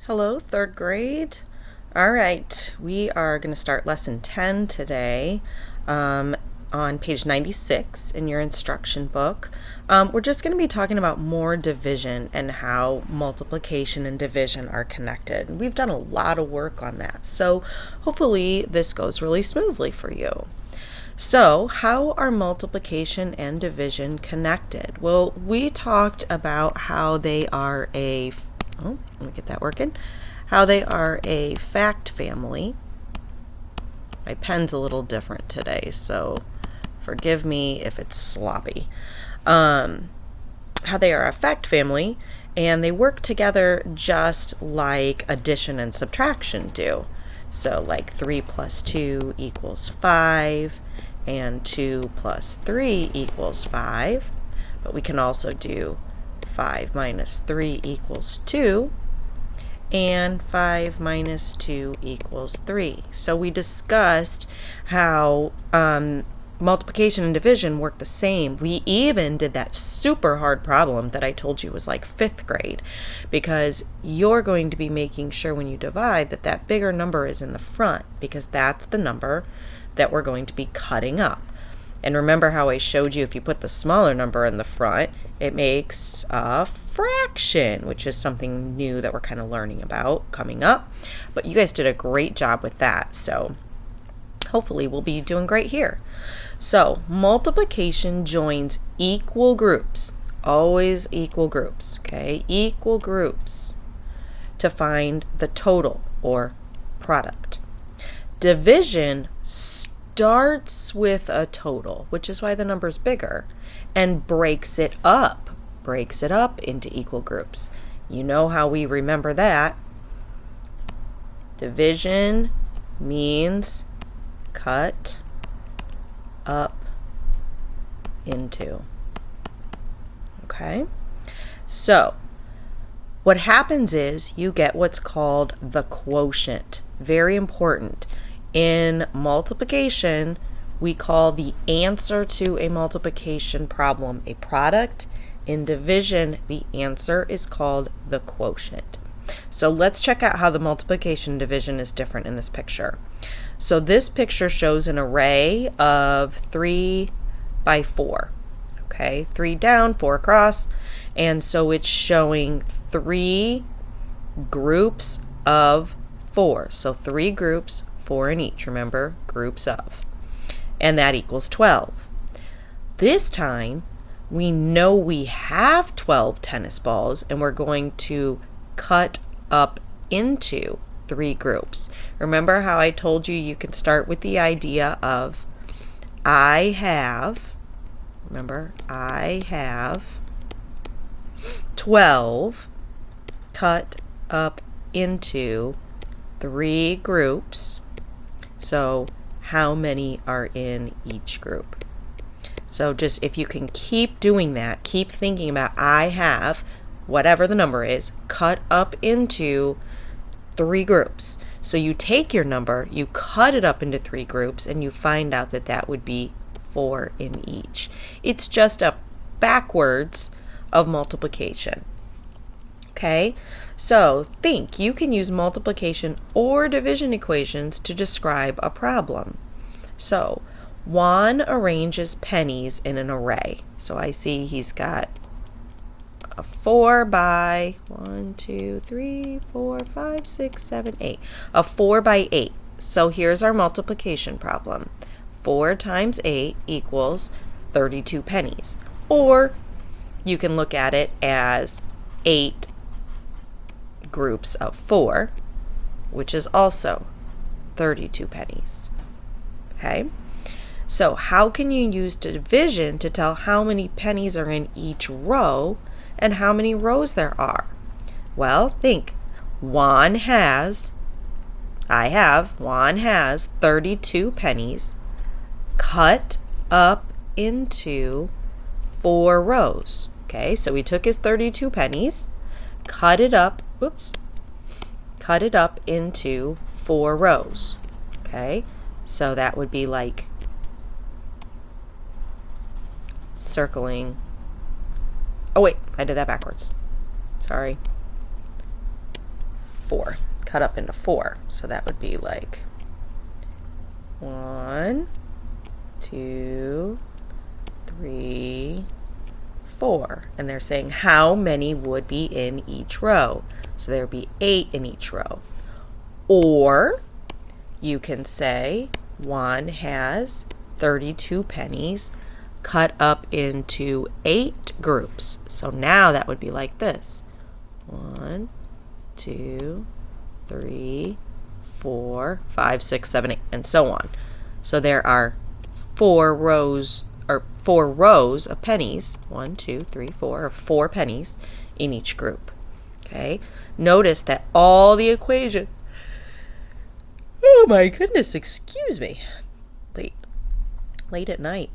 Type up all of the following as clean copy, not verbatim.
Hello, third grade. All right, we are going to start lesson 10 today on page 96 in your instruction book. We're just going to be talking about more division and how multiplication and division are connected. We've done a lot of work on that, so hopefully this goes really smoothly for you. So, how are multiplication and division connected? Well, we talked about how they are let me get that working. How they are a fact family. My pen's a little different today, so forgive me if it's sloppy. How they are a fact family, and they work together just like addition and subtraction do. So like 3 plus 2 equals 5, and 2 plus 3 equals 5. But we can also do 5 minus 3 equals 2, and 5 minus 2 equals 3. So we discussed how multiplication and division work the same. We even did that super hard problem that I told you was like 5th grade, because you're going to be making sure when you divide that bigger number is in the front, because that's the number that we're going to be cutting up. And remember how I showed you if you put the smaller number in the front, it makes a fraction, which is something new that we're kind of learning about coming up. But you guys did a great job with that, so hopefully we'll be doing great here. So multiplication joins equal groups, always equal groups, okay? Equal groups to find the total or product. Division starts with a total, which is why the number's bigger, and breaks it up into equal groups. You know how we remember that. Division means cut up into. Okay? So, what happens is you get what's called the quotient. Very important. In multiplication, we call the answer to a multiplication problem a product. In division, the answer is called the quotient. So let's check out how the multiplication and division is different in this picture. So this picture shows an array of 3 by 4. Okay, 3 down, 4 across. And so it's showing 3 groups of 4. So 3 groups, 4 in each. Remember, groups of. And that equals 12. This time, we know we have 12 tennis balls, and we're going to cut up into 3 groups. Remember how I told you you can start with the idea of I have 12 cut up into 3 groups. So how many are in each group? So just if you can keep doing that, keep thinking about I have, whatever the number is, cut up into 3 groups. So you take your number, you cut it up into 3 groups, and you find out that would be 4 in each. It's just a backwards of multiplication. Okay, so think you can use multiplication or division equations to describe a problem. So Juan arranges pennies in an array. So I see he's got a 4 by 1, 2, 3, 4, 5, 6, 7, 8. A 4 by 8. So here's our multiplication problem. 4 times 8 equals 32 pennies. Or you can look at it as 8 groups of 4, which is also 32 pennies. Okay? So how can you use division to tell how many pennies are in each row and how many rows there are? Well, think. Juan has 32 pennies cut up into 4 rows. Okay, so we took his 32 pennies, cut it up into 4 rows. Okay, so that would be like circling. Oh wait, I did that backwards. Sorry. 4, cut up into 4. So that would be like 1, 2, 3, 4. And they're saying how many would be in each row. So there would be 8 in each row. Or you can say one has 32 pennies cut up into 8 groups. So now that would be like this. 1, 2, 3, 4, 5, 6, 7, 8, and so on. So there are 4 rows of pennies. 1, 2, 3, 4, or 4 pennies in each group. Okay? Notice that all the equation. Oh my goodness, excuse me. Late at night.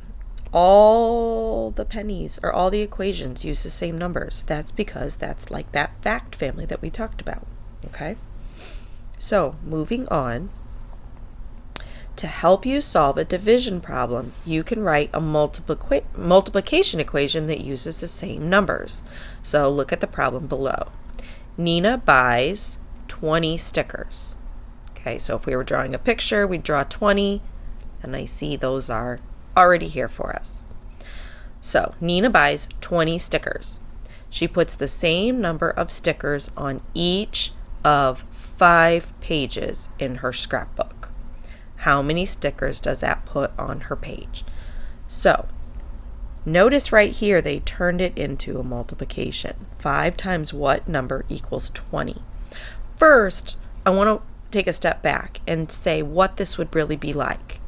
All the pennies or all the equations use the same numbers. That's because that's like that fact family that we talked about. Okay? So, moving on. To help you solve a division problem, you can write a multiplication equation that uses the same numbers. So, look at the problem below. Nina buys 20 stickers. Okay, so if we were drawing a picture, we'd draw 20, and I see those are already here for us. So, Nina buys 20 stickers. She puts the same number of stickers on each of 5 pages in her scrapbook. How many stickers does that put on her page? So, notice right here they turned it into a multiplication. 5 times what number equals 20? First, I want to take a step back and say what this would really be like.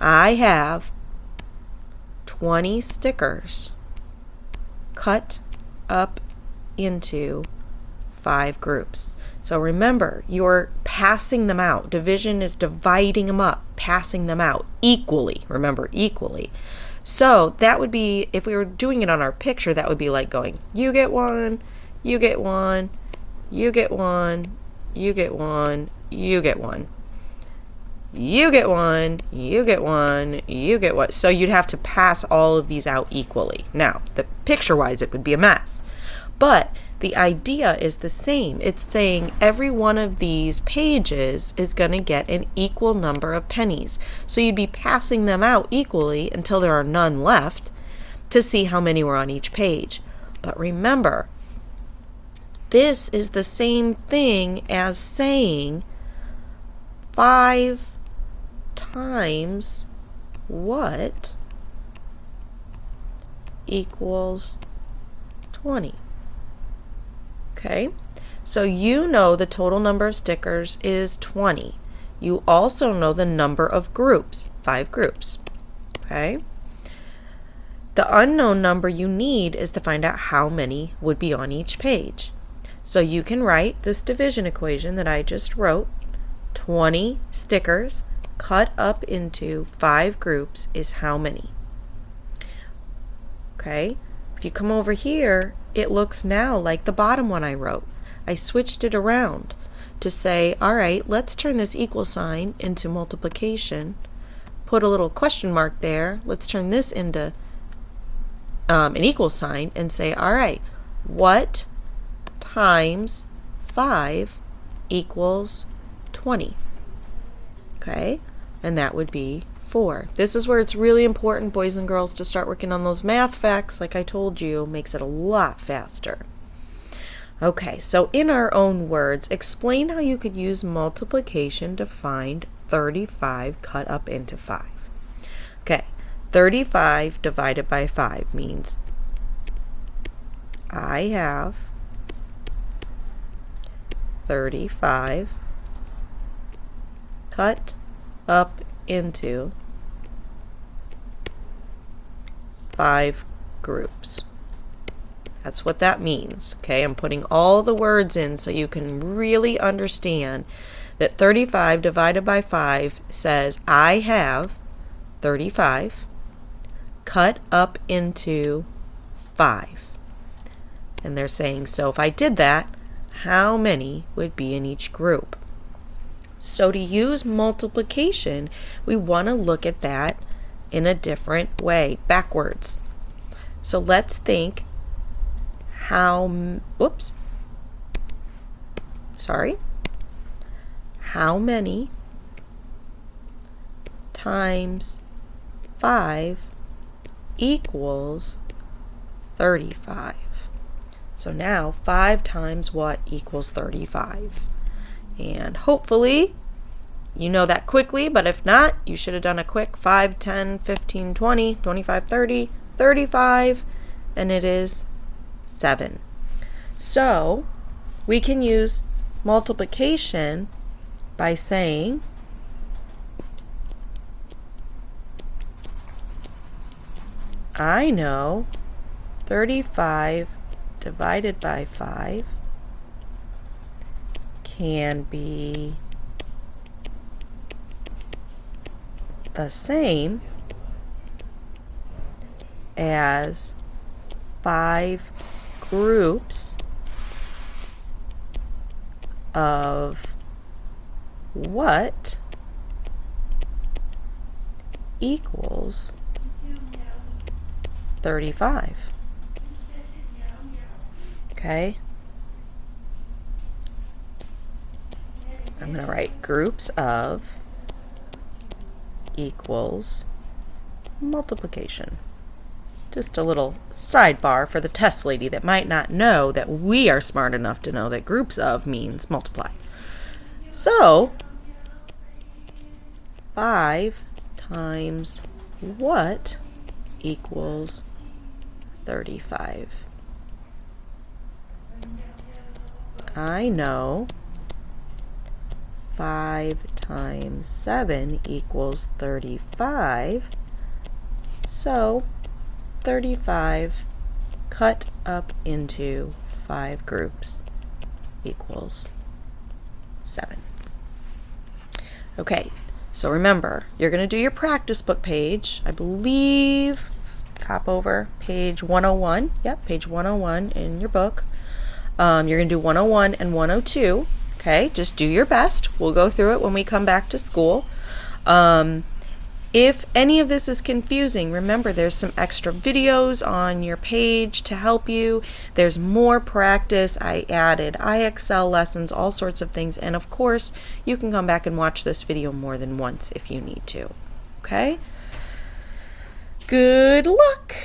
I have 20 stickers cut up into 5 groups. So remember, you're passing them out. Division is dividing them up, passing them out equally. Remember, equally. So that would be, if we were doing it on our picture, that would be like going, you get 1, you get 1, you get 1, you get 1, you get 1. You get 1, you get 1, you get 1. So you'd have to pass all of these out equally. Now, picture-wise, it would be a mess. But the idea is the same. It's saying every one of these pages is going to get an equal number of pennies. So you'd be passing them out equally until there are none left to see how many were on each page. But remember, this is the same thing as saying 5 times what equals 20. Okay, so you know the total number of stickers is 20. You also know the number of groups, 5 groups. Okay, the unknown number you need is to find out how many would be on each page. So you can write this division equation that I just wrote. 20 stickers cut up into 5 groups is how many? Okay, if you come over here, it looks now like the bottom one I wrote. I switched it around to say, all right, let's turn this equal sign into multiplication. Put a little question mark there. Let's turn this into an equal sign and say, all right, what times 5 equals 20? Okay, and that would be 4. This is where it's really important, boys and girls, to start working on those math facts. Like I told you, makes it a lot faster. Okay, so in our own words, explain how you could use multiplication to find 35 cut up into 5. Okay, 35 divided by 5 means I have 35 cut up into 5 groups. That's what that means. Okay, I'm putting all the words in so you can really understand that 35 divided by 5 says I have 35 cut up into 5. And they're saying, so if I did that, how many would be in each group? So to use multiplication, we want to look at that in a different way, backwards. So let's think how many times 5 equals 35. So now 5 times what equals 35? And hopefully you know that quickly, but if not, you should have done a quick 5, 10, 15, 20, 25, 30, 35, and it is 7. So we can use multiplication by saying I know 35 divided by 5 can be the same as 5 groups of what equals 35. Okay? I'm going to write groups of equals multiplication. Just a little sidebar for the test lady that might not know that we are smart enough to know that groups of means multiply. So 5 times what equals 35? I know 5 times 7 equals 35. So 35 cut up into 5 groups equals 7. Okay, so remember, you're going to do your practice book page. I believe, hop over, page 101. Yep, page 101 in your book. You're going to do 101 and 102. Okay, just do your best. We'll go through it when we come back to school. If any of this is confusing, remember there's some extra videos on your page to help you. There's more practice. I added IXL lessons, all sorts of things. And of course, you can come back and watch this video more than once if you need to. Okay? Good luck!